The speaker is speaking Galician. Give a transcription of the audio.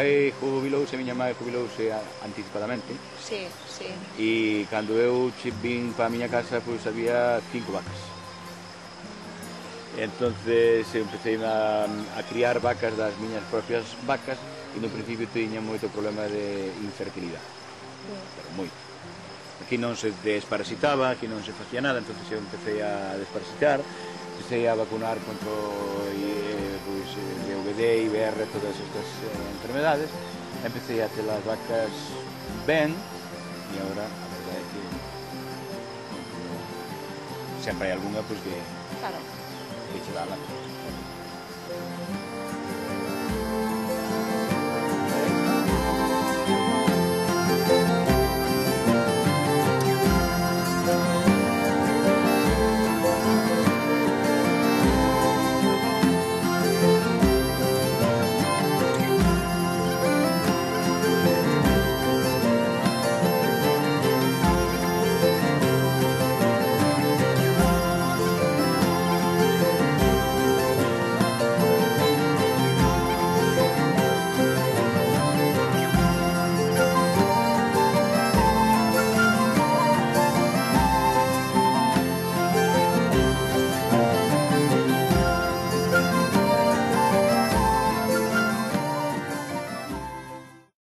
pai jubilouse, a miña mãe jubilouse anticipadamente. Sí, sí. E cando eu vin para a miña casa, pois había 5 vacas. E entonces empecé a criar vacas das miñas propias vacas e no principio tiña moito problema de infertilidade, pero moito. Aquí non se desparasitaba, aquí non se facía nada, entonces eu empecé a desparasitar, empecé a vacunar contra DVD, IBR, todas estas enfermedades, empecé a ter as vacas ben e agora a verdade é que sempre hai algunha pois que Claro. che dá la